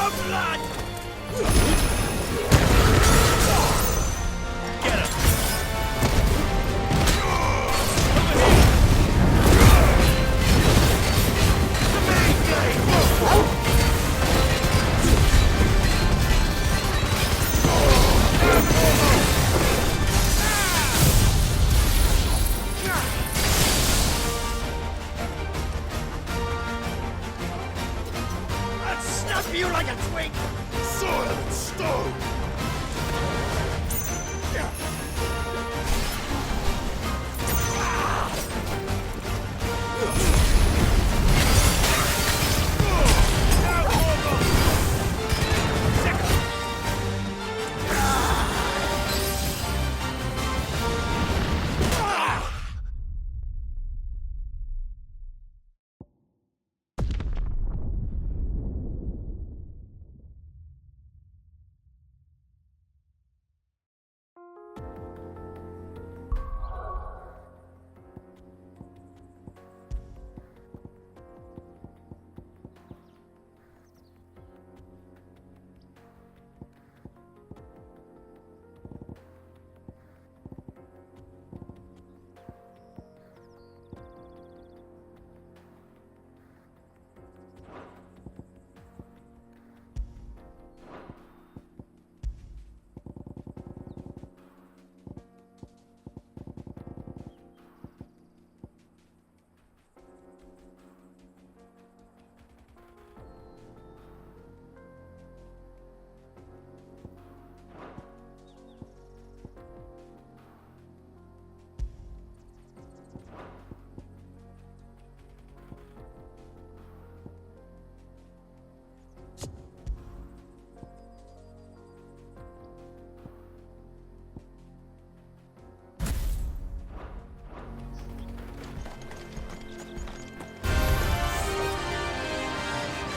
your blood! Get him! I'll snap you like a twig! Soil and stone!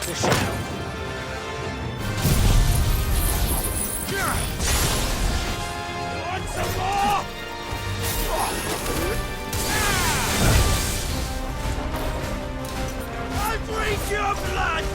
The shadow. Want some more? I'll drink your blood!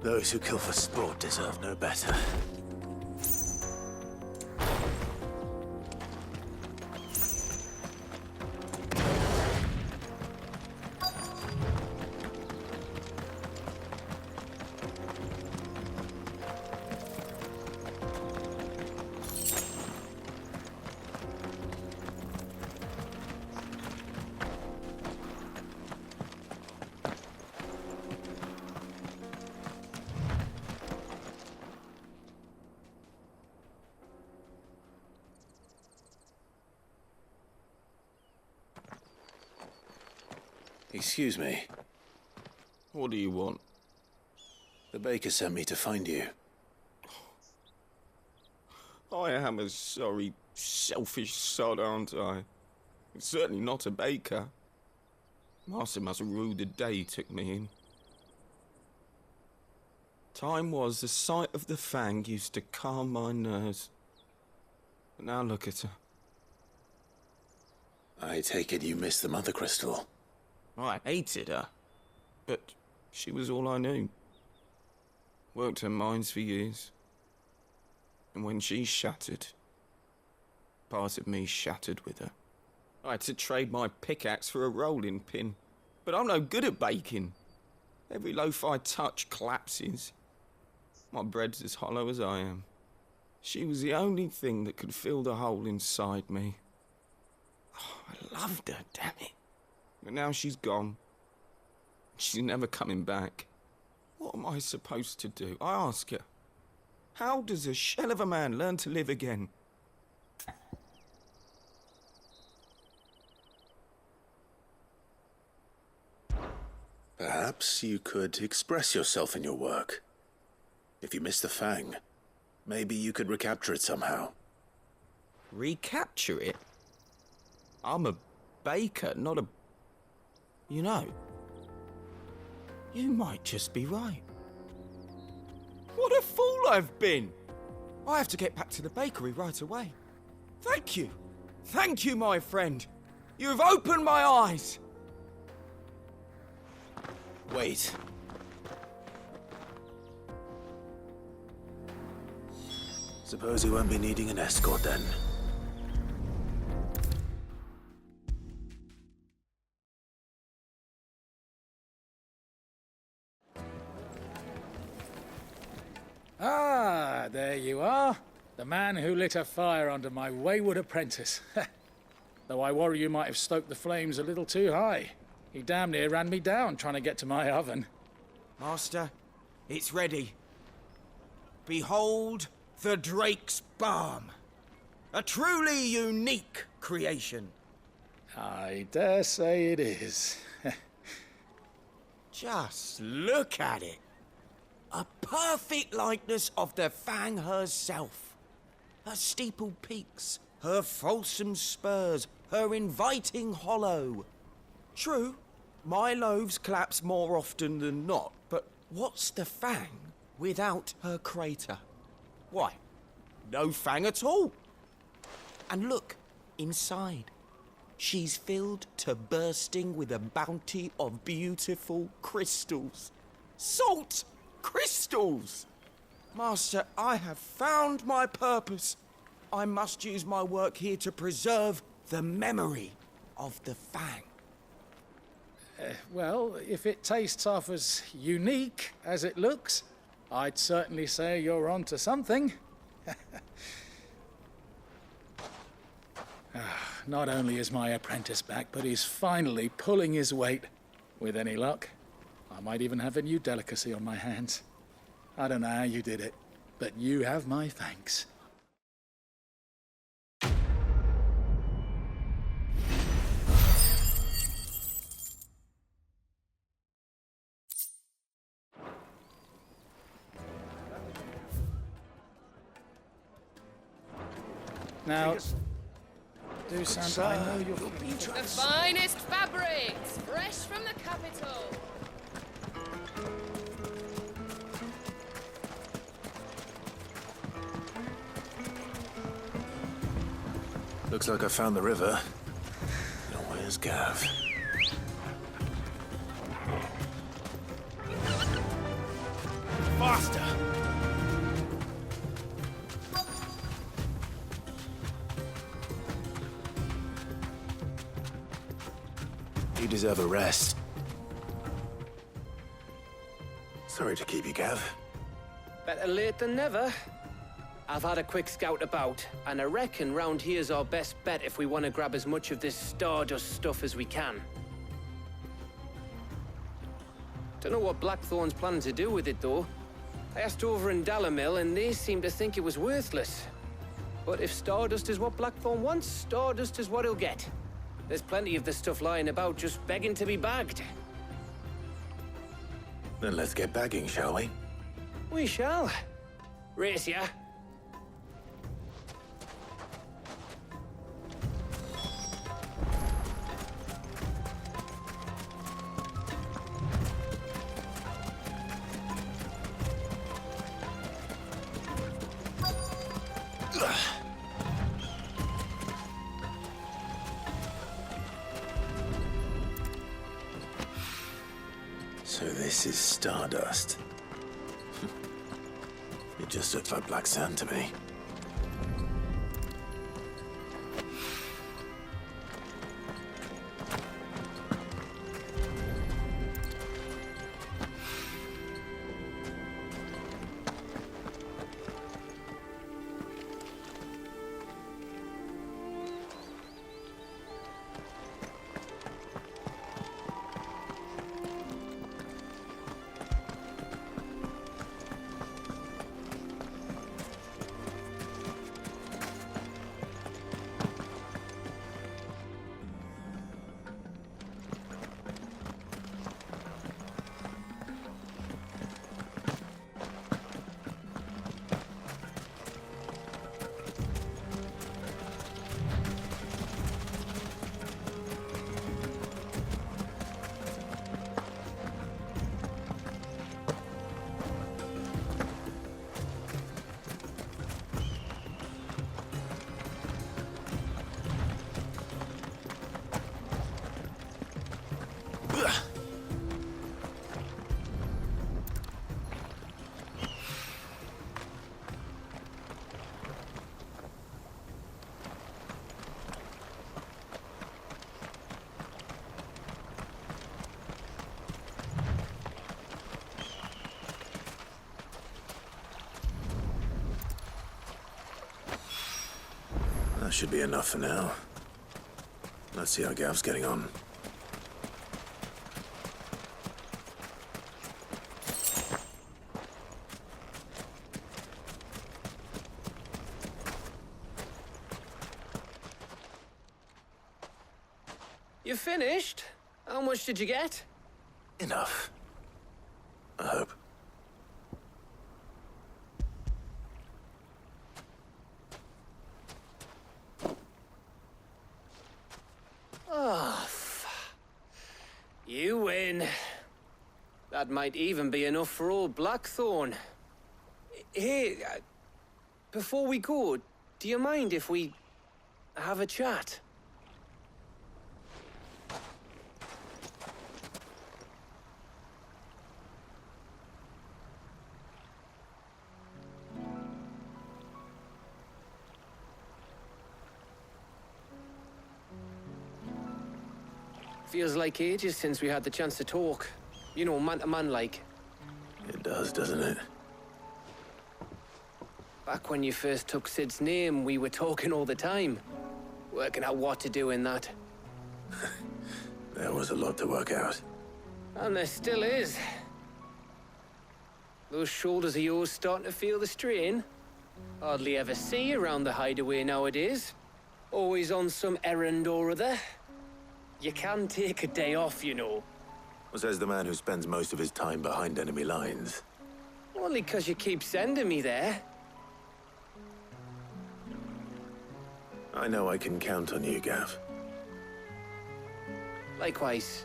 Those who kill for sport deserve no better. Excuse me. What do you want? The baker sent me to find you. I am a sorry, selfish sod, aren't I? Certainly not a baker. Master must have ruled the day he took me in. Time was the sight of the Fang used to calm my nerves. But now look at her. I take it you missed the Mother Crystal. I hated her, but she was all I knew. Worked her mines for years. And when she shattered, part of me shattered with her. I had to trade my pickaxe for a rolling pin, but I'm no good at baking. Every loaf I touch collapses. My bread's as hollow as I am. She was the only thing that could fill the hole inside me. Oh, I loved her, damn it. But now she's gone. She's never coming back. What am I supposed to do? I ask her. How does a shell of a man learn to live again? Perhaps you could express yourself in your work. If you miss the Fang, maybe you could recapture it somehow. Recapture it? I'm a baker, not a... You know, you might just be right. What a fool I've been! I have to get back to the bakery right away. Thank you. Thank you, my friend. You've opened my eyes. Wait. Suppose you won't be needing an escort then. Ah, there you are. The man who lit a fire under my wayward apprentice. Though I worry you might have stoked the flames a little too high. He damn near ran me down trying to get to my oven. Master, it's ready. Behold the Drake's Balm. A truly unique creation. I dare say it is. Just look at it. A perfect likeness of the Fang herself. Her steepled peaks, her fulsome spurs, her inviting hollow. True, my loaves collapse more often than not, but what's the Fang without her crater? Why, no Fang at all. And look, inside. She's filled to bursting with a bounty of beautiful crystals. Salt crystals! Master, I have found my purpose. I must use my work here to preserve the memory of the Fang. Well, if it tastes half as unique as it looks, I'd certainly say you're onto something. Not only is my apprentice back, but he's finally pulling his weight. With any luck, I might even have a new delicacy on my hands. I don't know how you did it, but you have my thanks. Now, do Santa, I know you're beautiful. The finest fabrics, fresh from the capital. Looks like I found the river. Now where's Gav? faster! You deserve a rest. Sorry to keep you, Gav. Better late than never. I've had a quick scout about, and I reckon round here's our best bet if we want to grab as much of this Stardust stuff as we can. Don't know what Blackthorn's planning to do with it, though. I asked over in Dalamil, and they seem to think it was worthless. But if Stardust is what Blackthorn wants, Stardust is what he'll get. There's plenty of this stuff lying about, just begging to be bagged. Then let's get bagging, shall we? We shall. Race ya. So this is Stardust. It just looks like black sand to me. That should be enough for now. Let's see how Gav's getting on. You finished? How much did you get? Enough. I hope. You win. That might even be enough for old Blackthorn. Hey, before we go, do you mind if we have a chat? Feels like ages since we had the chance to talk. You know, man to man like. It does, doesn't it? Back when you first took Sid's name, we were talking all the time. Working out what to do in that. There was a lot to work out. And there still is. Those shoulders of yours starting to feel the strain. Hardly ever see you around the hideaway nowadays. Always on some errand or other. You can take a day off, you know. Says the man who spends most of his time behind enemy lines. Only 'cause you keep sending me there. I know I can count on you, Gav. Likewise.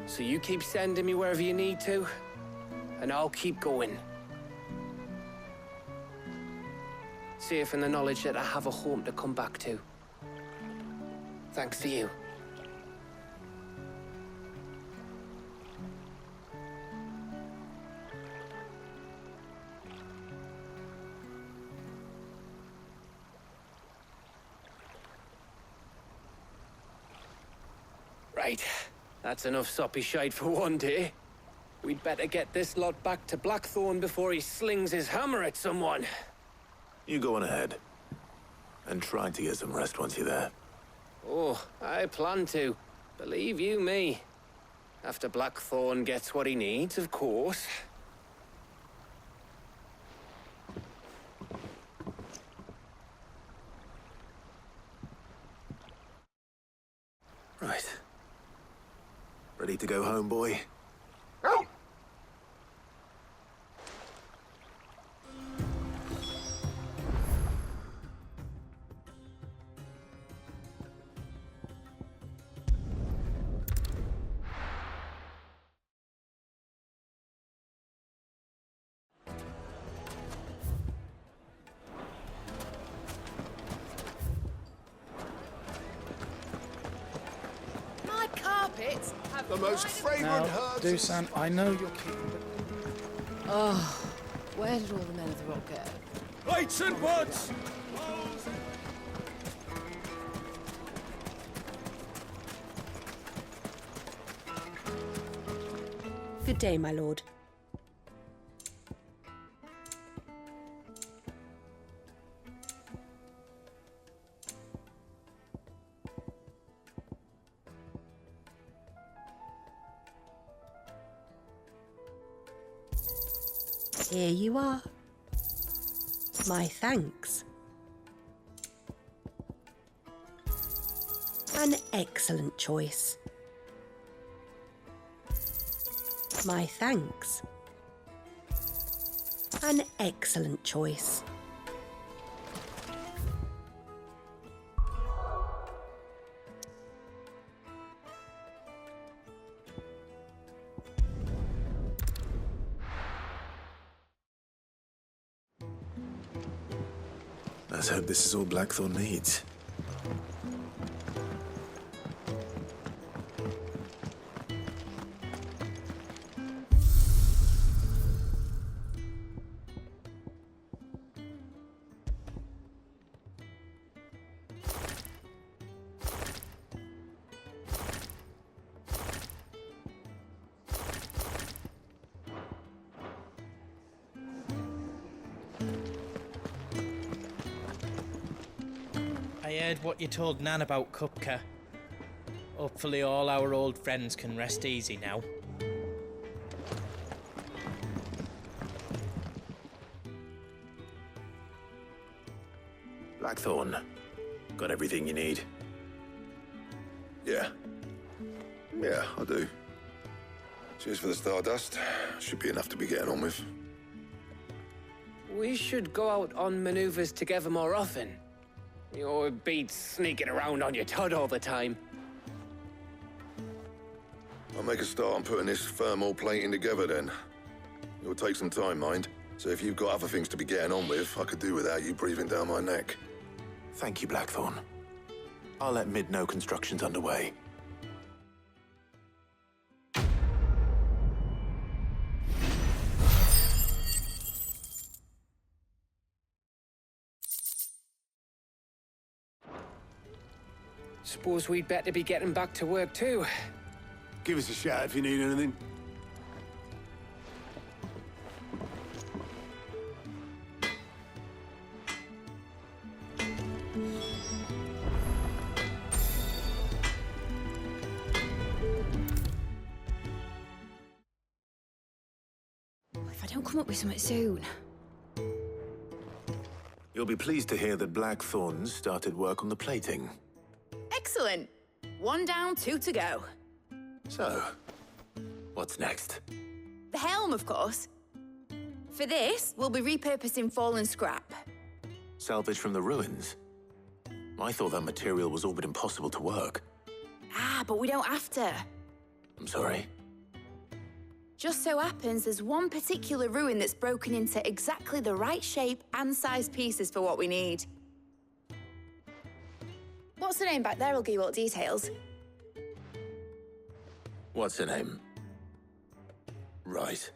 So you keep sending me wherever you need to, and I'll keep going. Safe in the knowledge that I have a home to come back to. Thanks to you. Right. That's enough soppy shite for one day. We'd better get this lot back to Blackthorn before he slings his hammer at someone. You go on ahead. And try to get some rest once you're there. Oh, I plan to. Believe you me. After Blackthorn gets what he needs, of course. Right. Ready to go home, boy? My carpets have The most climbed- fragrant Now, herbs. Dusan, I know you're keeping the... Oh, where did all the men of the rock go? Lights and woods! Good day, my lord. Here you are. My thanks. An excellent choice. My thanks. An excellent choice. Let's hope this is all Blackthorn needs. I heard what you told Nan about Kupka. Hopefully all our old friends can rest easy now. Blackthorn, got everything you need? Yeah. Yeah, I do. Cheers for the Stardust. Should be enough to be getting on with. We should go out on maneuvers together more often. You beats sneaking around on your tud all the time. I'll make a start on putting this thermal plating together then. It'll take some time, mind. So if you've got other things to be getting on with, I could do without you breathing down my neck. Thank you, Blackthorn. I'll let Mid know construction's underway. Suppose we'd better be getting back to work too. Give us a shout if you need anything. If I don't come up with something soon. You'll be pleased to hear that Blackthorn's started work on the plating. Excellent. 1 down, 2 to go. So, what's next? The helm, of course. For this, we'll be repurposing fallen scrap. Salvage from the ruins? I thought that material was all but impossible to work. Ah, but we don't have to. I'm sorry. Just so happens there's one particular ruin that's broken into exactly the right shape and size pieces for what we need. What's the name back there? I'll give you all the details. What's her name? Right.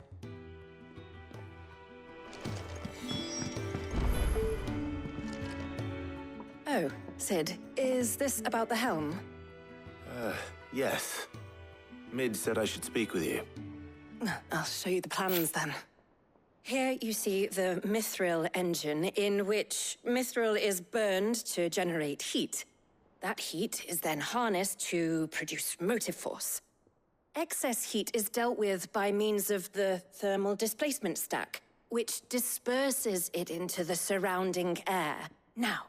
Oh, Sid, is this about the helm? Yes. Mid said I should speak with you. I'll show you the plans then. Here you see the mithril engine, in which mithril is burned to generate heat. That heat is then harnessed to produce motive force. Excess heat is dealt with by means of the thermal displacement stack, which disperses it into the surrounding air. Now,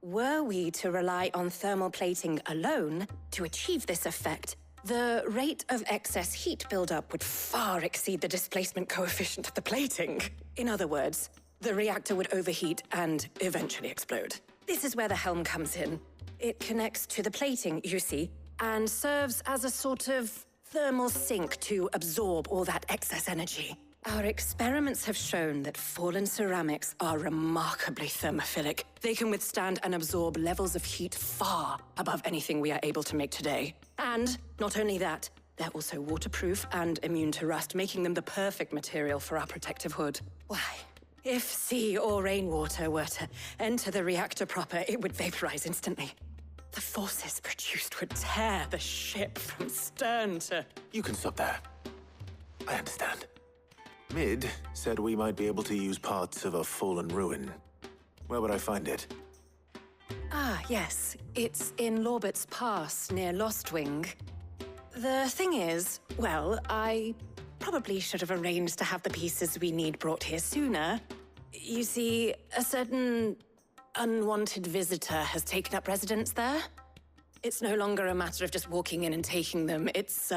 were we to rely on thermal plating alone to achieve this effect, the rate of excess heat buildup would far exceed the displacement coefficient of the plating. In other words, the reactor would overheat and eventually explode. This is where the helm comes in. It connects to the plating, you see, and serves as a sort of thermal sink to absorb all that excess energy. Our experiments have shown that fallen ceramics are remarkably thermophilic. They can withstand and absorb levels of heat far above anything we are able to make today. And not only that, they're also waterproof and immune to rust, making them the perfect material for our protective hood. Why, if sea or rainwater were to enter the reactor proper, it would vaporize instantly. The forces produced would tear the ship from stern to... You can stop there. I understand. Mid said we might be able to use parts of a fallen ruin. Where would I find it? Ah, yes. It's in Lorbert's Pass, near Lostwing. The thing is, well, I probably should have arranged to have the pieces we need brought here sooner. You see, a certain unwanted visitor has taken up residence there. It's no longer a matter of just walking in and taking them. It's,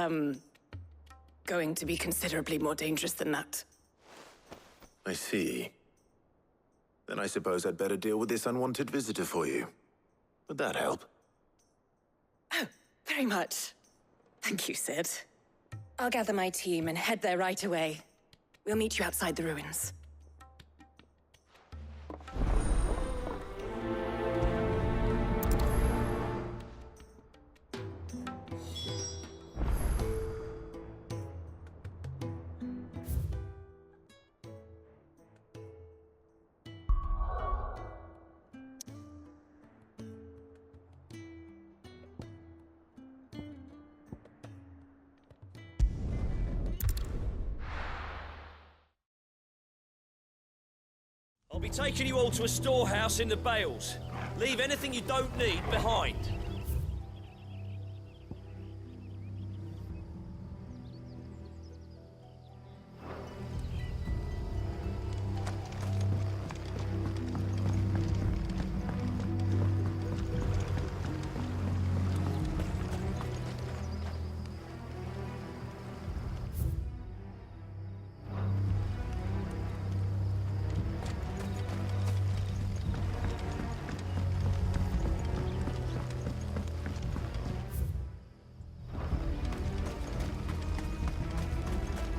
going to be considerably more dangerous than that. I see. Then I suppose I'd better deal with this unwanted visitor for you. Would that help? Oh, very much. Thank you, Sid. I'll gather my team and head there right away. We'll meet you outside the ruins. I'll be taking you all to a storehouse in the Bales. Leave anything you don't need behind.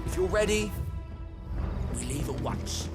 If you're ready, we leave at once.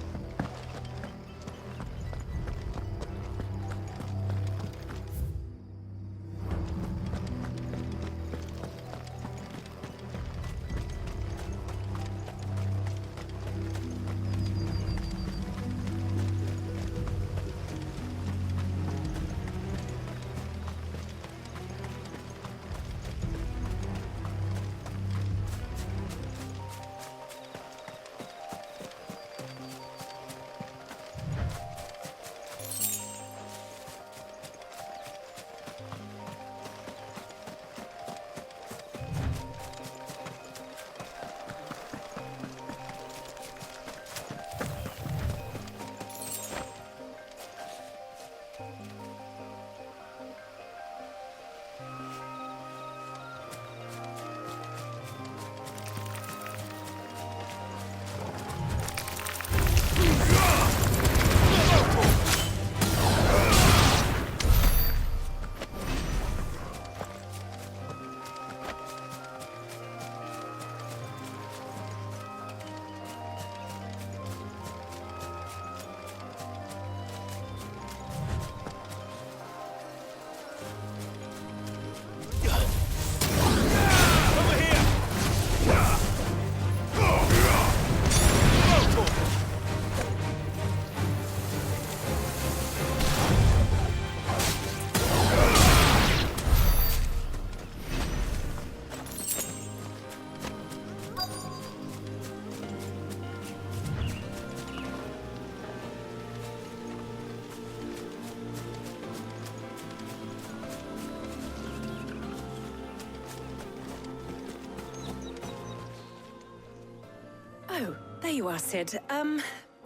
Oh, there you are, Sid.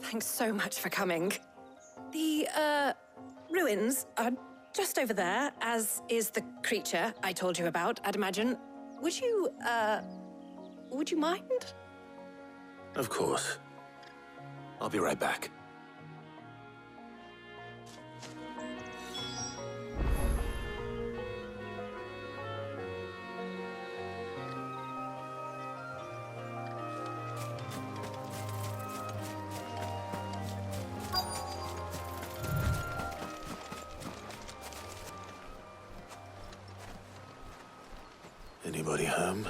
Thanks so much for coming. The, ruins are just over there, as is the creature I told you about, I'd imagine. Would you mind? Of course. I'll be right back. Anybody home?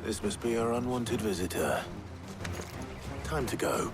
This must be our unwanted visitor. Time to go.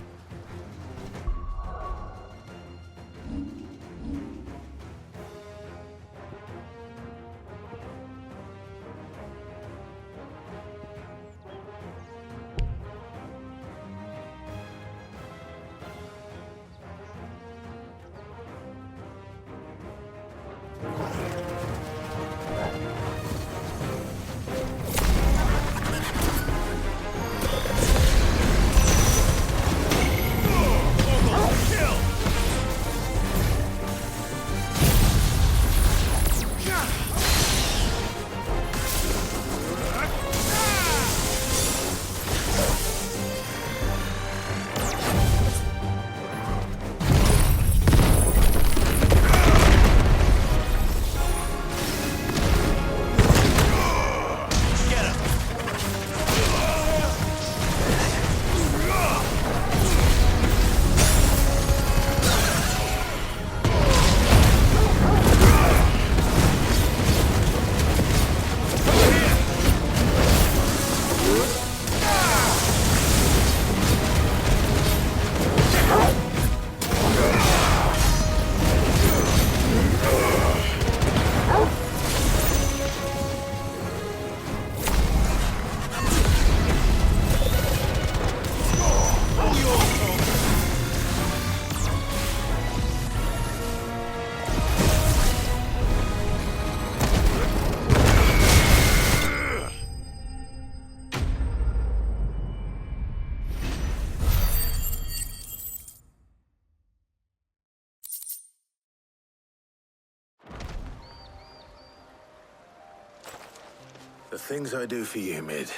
The things I do for you, Mid.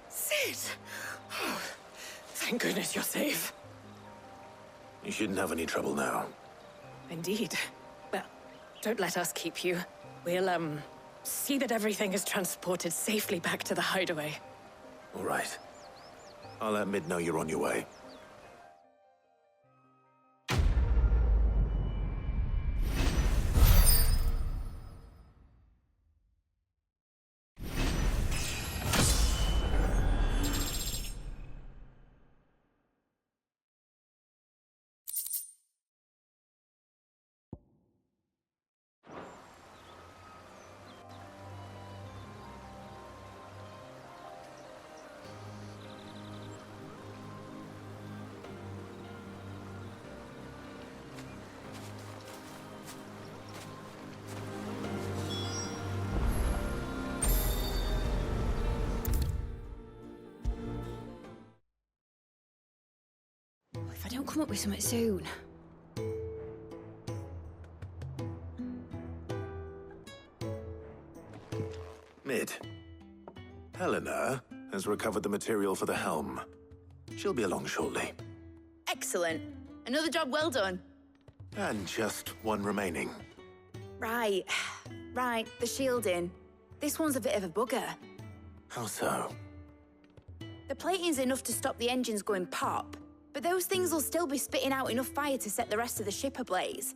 Sid! Oh, thank goodness you're safe. You shouldn't have any trouble now. Indeed. Well, don't let us keep you. We'll, see that everything is transported safely back to the hideaway. All right. I'll let Mid know you're on your way. If I don't come up with something soon. Mid. Helena has recovered the material for the helm. She'll be along shortly. Excellent. Another job well done. And just one remaining. Right. Right, the shielding. This one's a bit of a bugger. How so? The plating's enough to stop the engines going pop, but those things will still be spitting out enough fire to set the rest of the ship ablaze.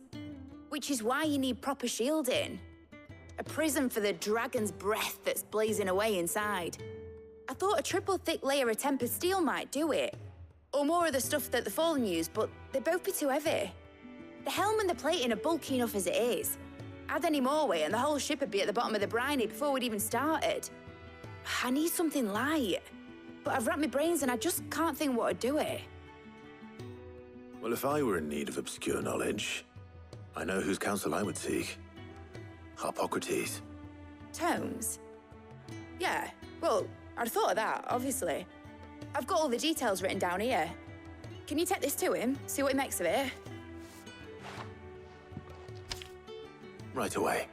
Which is why you need proper shielding. A prison for the dragon's breath that's blazing away inside. I thought a triple thick layer of tempered steel might do it. Or more of the stuff that the Fallen use, but they'd both be too heavy. The helm and the plating are bulky enough as it is. Add any more weight and the whole ship would be at the bottom of the briny before we'd even started. I need something light. But I've racked my brains and I just can't think what would do it. Well, if I were in need of obscure knowledge, I know whose counsel I would seek. Harpocrates. Tomes? Yeah, well, I'd thought of that, obviously. I've got all the details written down here. Can you take this to him, see what he makes of it? Right away.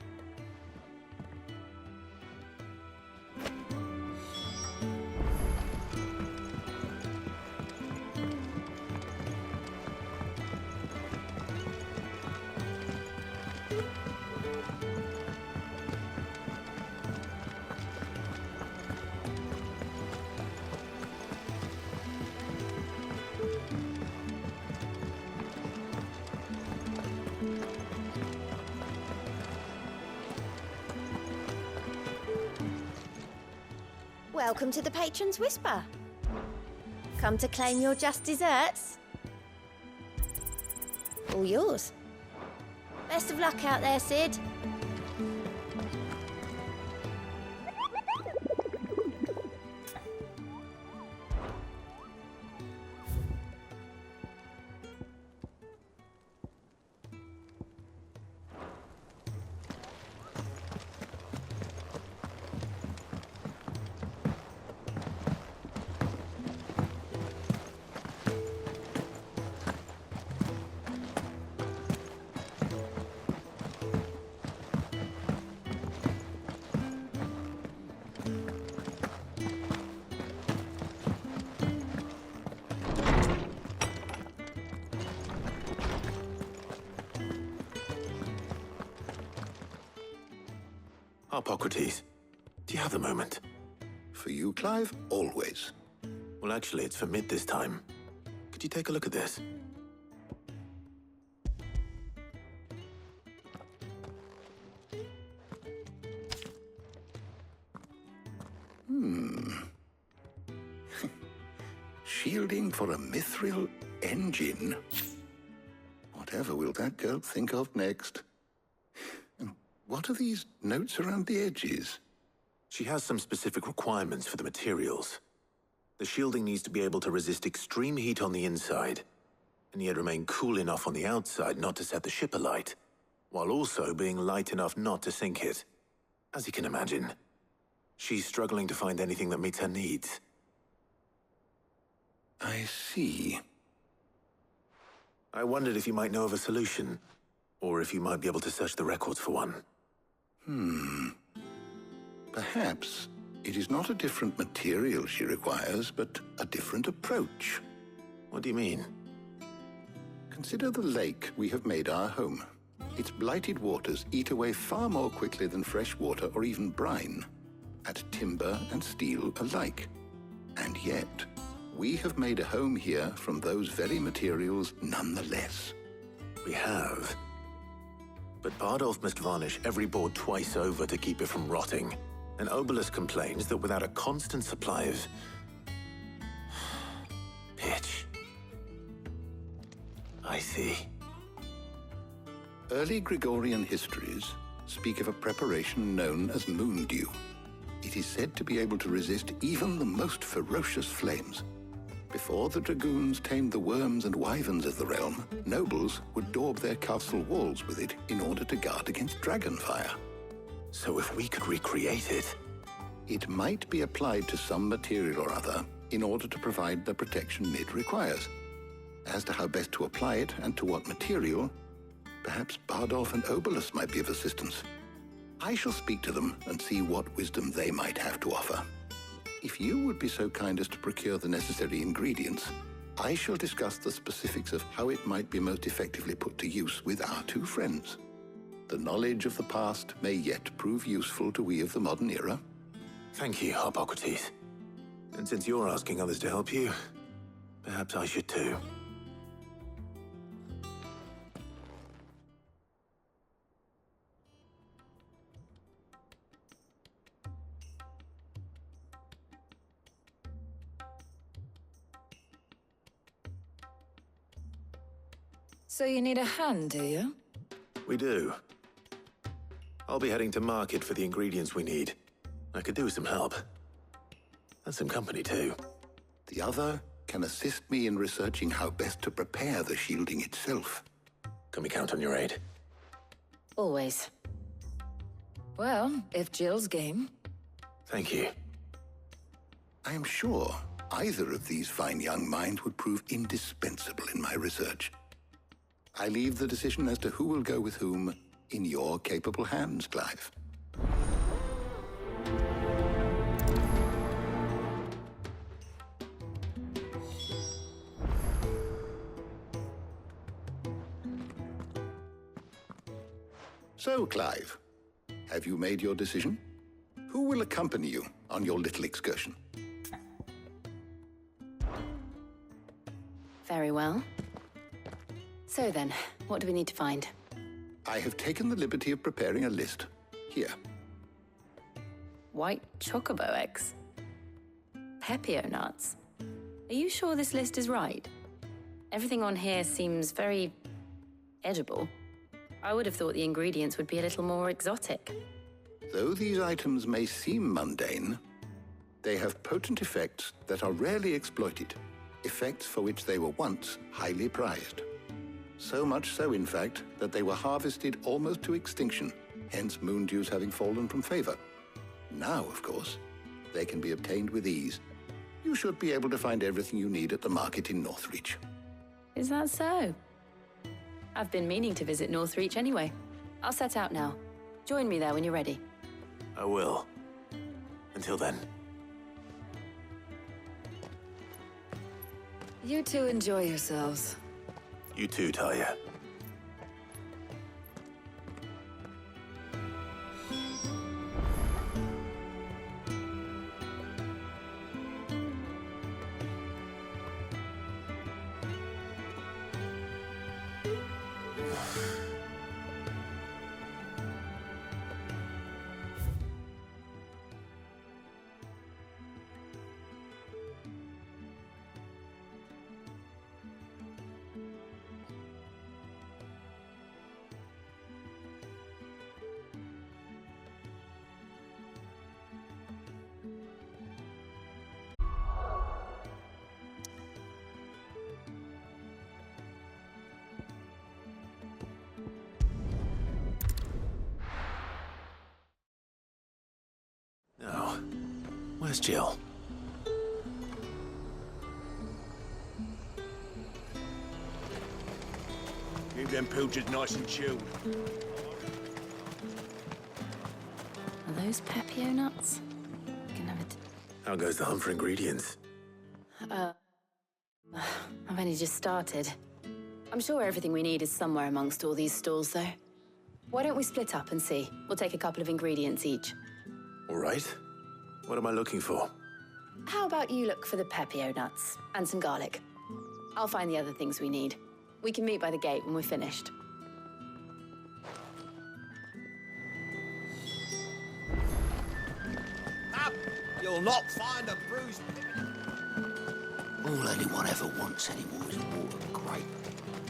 Welcome to the Patron's Whisper. Come to claim your just desserts? All yours. Best of luck out there, Sid. Harpocrates, do you have a moment? For you, Clive, always. Well, actually, it's for Mid this time. Could you take a look at this? Shielding for a mithril engine? Whatever will that girl think of next? And what are these notes around the edges? She has some specific requirements for the materials. The shielding needs to be able to resist extreme heat on the inside, and yet remain cool enough on the outside not to set the ship alight, while also being light enough not to sink it. As you can imagine, she's struggling to find anything that meets her needs. I see. I wondered if you might know of a solution, or if you might be able to search the records for one. Perhaps it is not a different material she requires, but a different approach. What do you mean? Consider the lake we have made our home. Its blighted waters eat away far more quickly than fresh water or even brine, at timber and steel alike. And yet, we have made a home here from those very materials nonetheless. We have. But Bardolph must varnish every board twice over to keep it from rotting. And Obelus complains that without a constant supply of pitch. I see. Early Gregorian histories speak of a preparation known as moon dew. It is said to be able to resist even the most ferocious flames. Before the dragoons tamed the worms and wyverns of the realm, nobles would daub their castle walls with it in order to guard against dragonfire. So if we could recreate it... It might be applied to some material or other in order to provide the protection Mid requires. As to how best to apply it and to what material, perhaps Bardolph and Obelus might be of assistance. I shall speak to them and see what wisdom they might have to offer. If you would be so kind as to procure the necessary ingredients, I shall discuss the specifics of how it might be most effectively put to use with our two friends. The knowledge of the past may yet prove useful to we of the modern era. Thank you, Harpocrates. And since you're asking others to help you, perhaps I should too. So you need a hand, do you? We do. I'll be heading to market for the ingredients we need. I could do with some help. And some company, too. The other can assist me in researching how best to prepare the shielding itself. Can we count on your aid? Always. Well, if Jill's game. Thank you. I am sure either of these fine young minds would prove indispensable in my research. I leave the decision as to who will go with whom in your capable hands, Clive. So, Clive, have you made your decision? Who will accompany you on your little excursion? Very well. So then, what do we need to find? I have taken the liberty of preparing a list. Here. White chocobo eggs. Pepio nuts. Are you sure this list is right? Everything on here seems very edible. I would have thought the ingredients would be a little more exotic. Though these items may seem mundane, they have potent effects that are rarely exploited, effects for which they were once highly prized. So much so, in fact, that they were harvested almost to extinction, hence moon dews having fallen from favor. Now, of course, they can be obtained with ease. You should be able to find everything you need at the market in Northreach. Is that so? I've been meaning to visit Northreach anyway. I'll set out now. Join me there when you're ready. I will. Until then. You two enjoy yourselves. You too, Talia. Now, where's Jill? Keep them pilchards nice and chilled. Are those Pepio nuts? Can have it. How goes the hunt for ingredients? I've only just started. I'm sure everything we need is somewhere amongst all these stalls, though. Why don't we split up and see? We'll take a couple of ingredients each. All right. What am I looking for? How about you look for the Pepio nuts and some garlic? I'll find the other things we need. We can meet by the gate when we're finished. Up! You'll not find a bruised All anyone ever wants anymore is a water grape.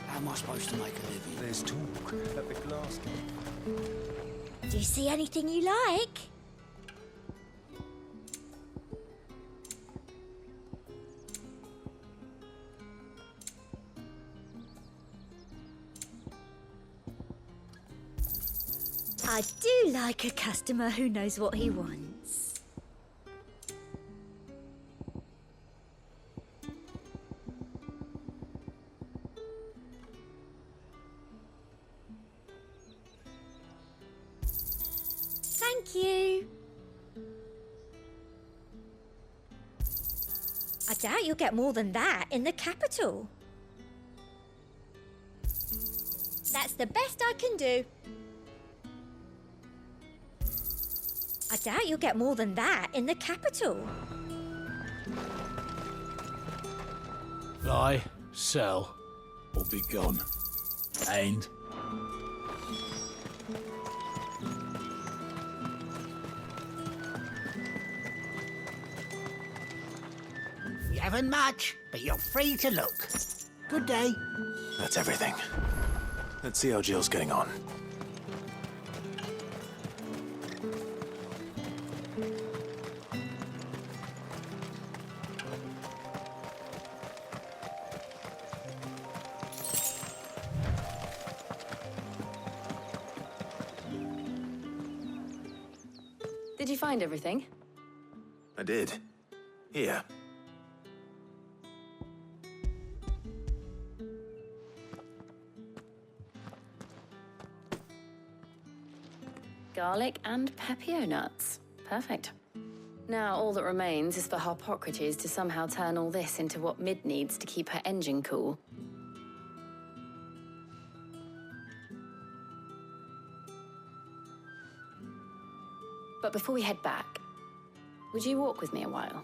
How am I supposed to make a living? There's talk at the glass door. Do you see anything you like? I do like a customer who knows what he wants. Thank you. I doubt you'll get more than that in the capital. That's the best I can do. I doubt you'll get more than that in the capital. Buy, sell, or be gone. And You haven't much, but you're free to look. Good day. That's everything. Let's see how Jill's getting on. Did you find everything? I did. Here. Garlic and pepio nuts. Perfect. Now all that remains is for Harpocrates to somehow turn all this into what Mid needs to keep her engine cool. But before we head back, would you walk with me a while?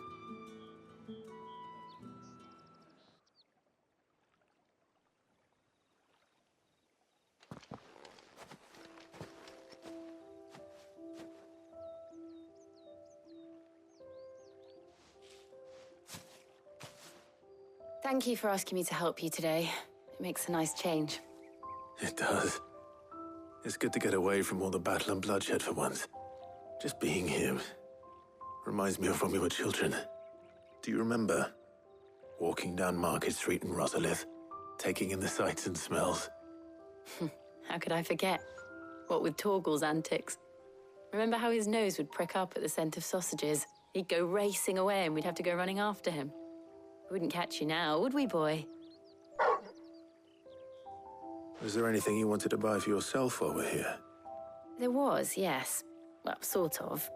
Thank you for asking me to help you today. It makes a nice change. It does. It's good to get away from all the battle and bloodshed for once. Just being here reminds me of when we were children. Do you remember? Walking down Market Street in Rosalith, taking in the sights and smells. How could I forget? What with Torgal's antics. Remember how his nose would prick up at the scent of sausages? He'd go racing away and we'd have to go running after him. We wouldn't catch you now, would we, boy? Was there anything you wanted to buy for yourself while we're here? There was, yes. Well, sort of.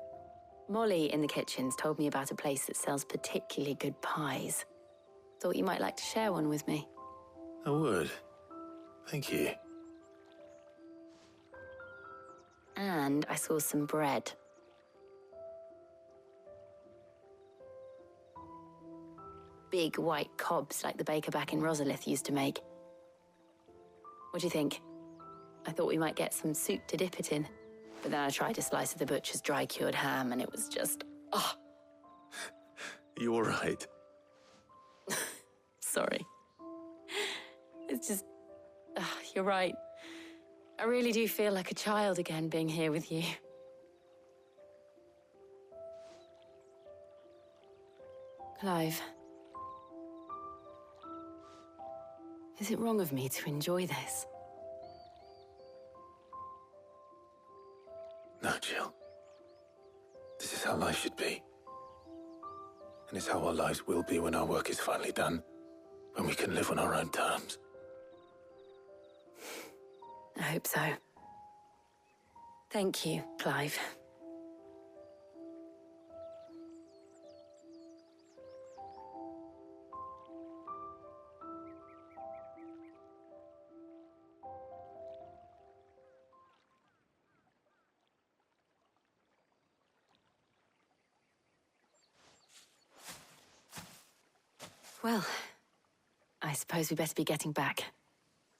Molly in the kitchens told me about a place that sells particularly good pies. Thought you might like to share one with me. I would. Thank you. And I saw some bread. Big white cobs like the baker back in Rosalith used to make. What do you think? I thought we might get some soup to dip it in. But then I tried a slice of the butcher's dry-cured ham and it was just... oh. You all right? Sorry. It's just... you're right. I really do feel like a child again being here with you. Clive. Is it wrong of me to enjoy this? No, Jill. This is how life should be. And it's how our lives will be when our work is finally done. When we can live on our own terms. I hope so. Thank you, Clive. Well, I suppose we better be getting back.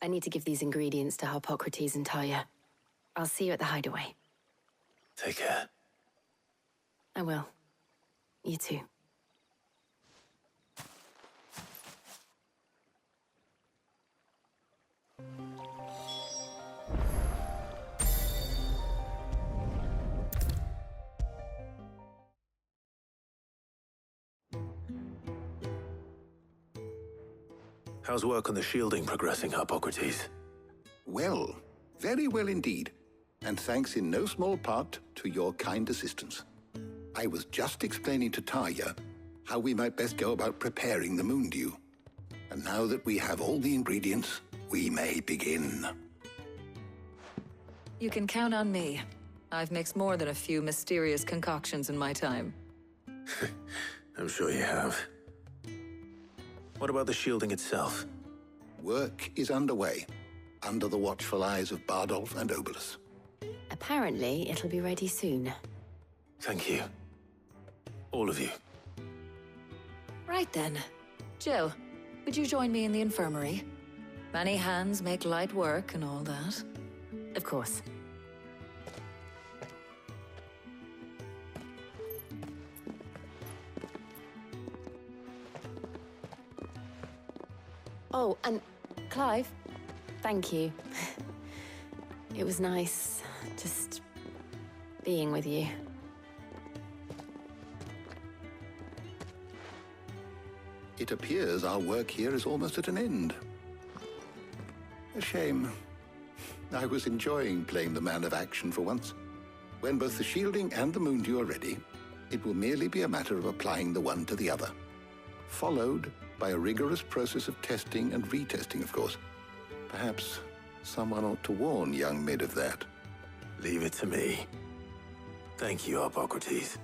I need to give these ingredients to Harpocrates and Talia. I'll see you at the hideaway. Take care. I will. You too. How's work on the shielding progressing, Harpocrates? Well, very well indeed. And thanks in no small part to your kind assistance. I was just explaining to Talia how we might best go about preparing the moon dew. And now that we have all the ingredients, we may begin. You can count on me. I've mixed more than a few mysterious concoctions in my time. I'm sure you have. What about the shielding itself? Work is underway, under the watchful eyes of Bardolph and Obolus. Apparently, it'll be ready soon. Thank you. All of you. Right then. Jill, would you join me in the infirmary? Many hands make light work and all that. Of course. Oh, and Clive, thank you. It was nice just being with you. It appears our work here is almost at an end. A shame. I was enjoying playing the man of action for once. When both the shielding and the moondew are ready, it will merely be a matter of applying the one to the other, followed by a rigorous process of testing and retesting, of course. Perhaps someone ought to warn young Mid of that. Leave it to me. Thank you, Hippocrates.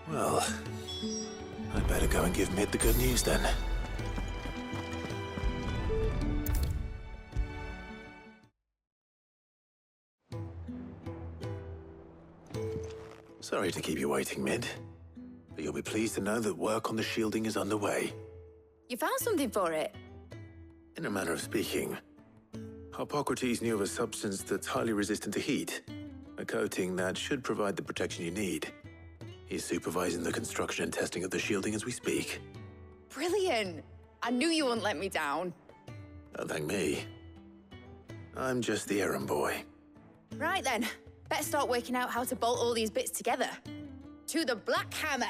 Well, I'd better go and give Mid the good news then. Sorry to keep you waiting, Mid, but you'll be pleased to know that work on the shielding is underway. You found something for it? In a manner of speaking, Hippocrates knew of a substance that's highly resistant to heat, a coating that should provide the protection you need. He's supervising the construction and testing of the shielding as we speak. Brilliant! I knew you wouldn't let me down. Don't thank me. I'm just the errand boy. Right then, better start working out how to bolt all these bits together. To the Black Hammer!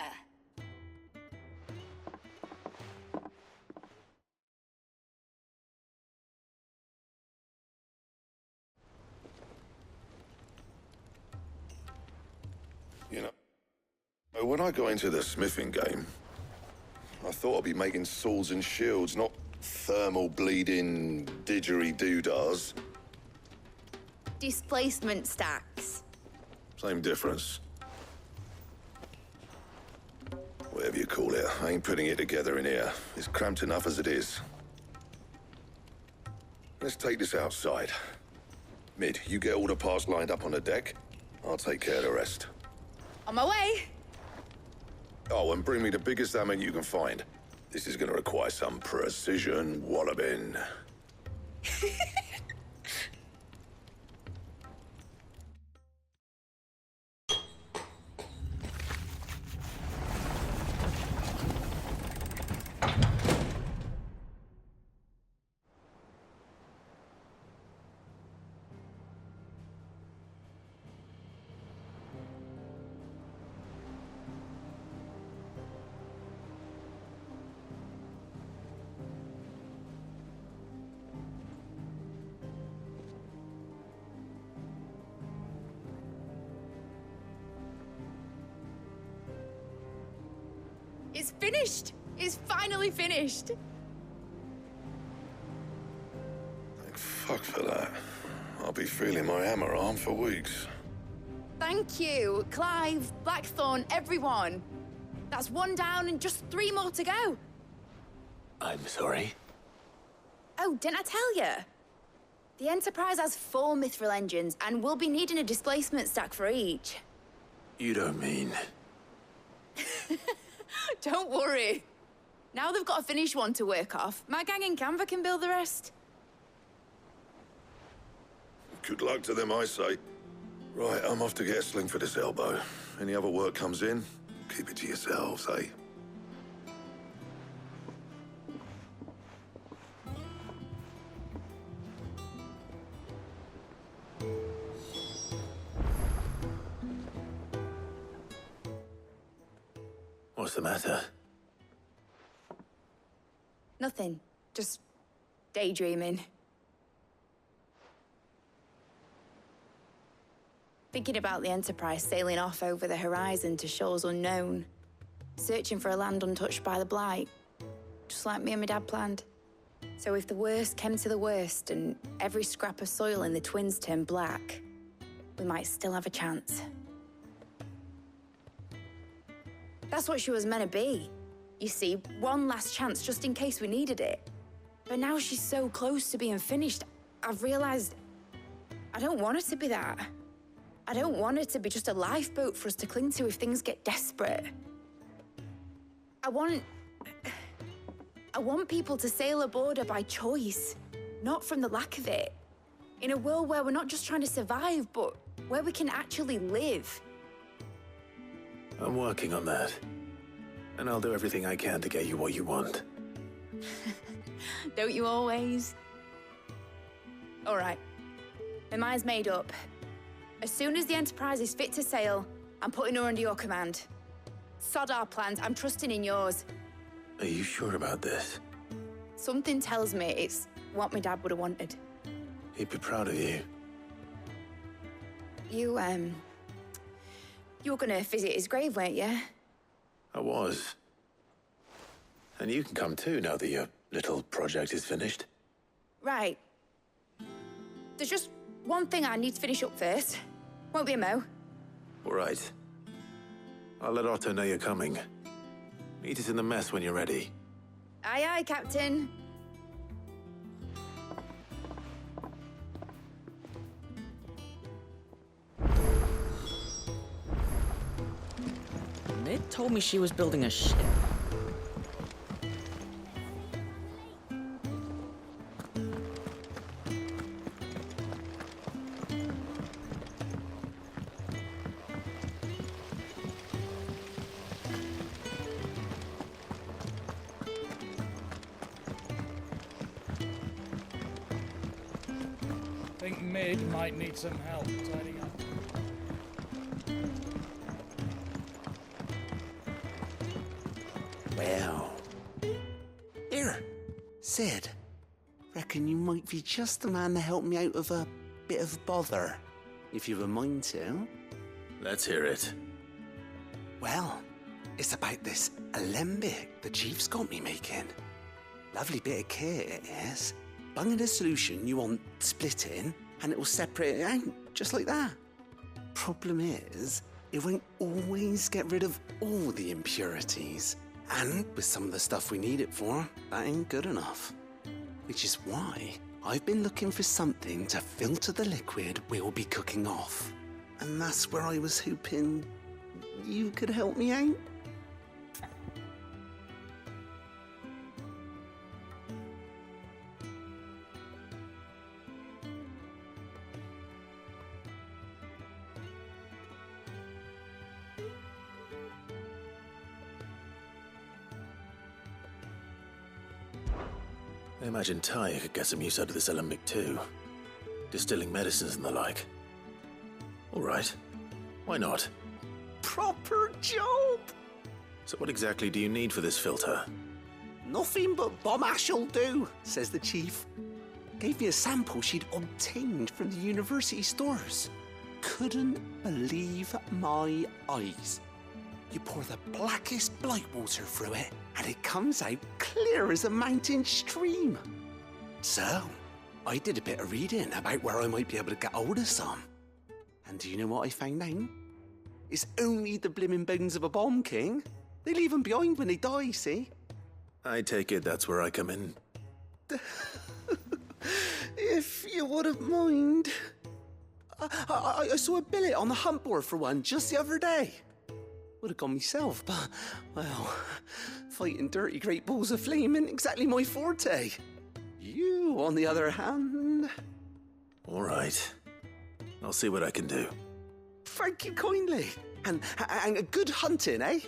You know, when I got into the smithing game, I thought I'd be making swords and shields, not thermal bleeding didgeridoo-dahs. Displacement stacks. Same difference. Whatever you call it, I ain't putting it together in here. It's cramped enough as it is. Let's take this outside. Mid, you get all the parts lined up on the deck. I'll take care of the rest. On my way! Oh, and bring me the biggest hammer you can find. This is gonna require some precision walloping. It's finished! It's finally finished! Thank fuck for that. I'll be feeling my hammer arm for weeks. Thank you, Clive, Blackthorn, everyone. That's one down and just 3 more to go. I'm sorry. Oh, didn't I tell you? The Enterprise has 4 mithril engines, and we'll be needing a displacement stack for each. You don't mean... Don't worry. Now they've got a finished one to work off, my gang in Canva can build the rest. Good luck to them, I say. Right, I'm off to get a sling for this elbow. Any other work comes in, keep it to yourselves, eh? What's the matter? Nothing. Just daydreaming. Thinking about the Enterprise sailing off over the horizon to shores unknown. Searching for a land untouched by the Blight. Just like me and my dad planned. So if the worst came to the worst and every scrap of soil in the Twins turned black, we might still have a chance. That's what she was meant to be. You see, one last chance just in case we needed it. But now she's so close to being finished, I've realized I don't want her to be that. I don't want her to be just a lifeboat for us to cling to if things get desperate. I want people to sail aboard her by choice, not from the lack of it. In a world where we're not just trying to survive, but where we can actually live. I'm working on that. And I'll do everything I can to get you what you want. Don't you always? All right. My mind's made up. As soon as the Enterprise is fit to sail, I'm putting her under your command. Sod our plans, I'm trusting in yours. Are you sure about this? Something tells me it's what my dad would have wanted. He'd be proud of you. You were gonna visit his grave, weren't you? I was. And you can come too, now that your little project is finished. Right. There's just one thing I need to finish up first. Won't be a mo. All right. I'll let Otto know you're coming. Meet us in the mess when you're ready. Aye, aye, Captain. Mid told me she was building a ship. I think Mid might need some help tidying up. Well. Here, Sid. Reckon you might be just the man to help me out of a bit of bother, if you've a mind to. Let's hear it. Well, it's about this alembic the chief's got me making. Lovely bit of kit it is. Bung in a solution you want splitting, and it will separate it out, just like that. Problem is, it won't always get rid of all the impurities. And with some of the stuff we need it for, that ain't good enough. Which is why I've been looking for something to filter the liquid we'll be cooking off. And that's where I was hoping you could help me out. I imagine Ty could get some use out of this alembic too. Distilling medicines and the like. All right. Why not? Proper job! So what exactly do you need for this filter? Nothing but bomb ash'll do, says the chief. Gave me a sample she'd obtained from the university stores. Couldn't believe my eyes. You pour the blackest blight water through it, and it comes out clear as a mountain stream. So, I did a bit of reading about where I might be able to get hold of some. And do you know what I found out? It's only the blimmin' bones of a bomb king. They leave them behind when they die, see? I take it that's where I come in. If you wouldn't mind. I saw a billet on the hunt board for one just the other day. Would have gone myself, but, well, fighting dirty great balls of flame ain't exactly my forte. You, on the other hand... All right. I'll see what I can do. Thank you kindly. And a good hunting, eh?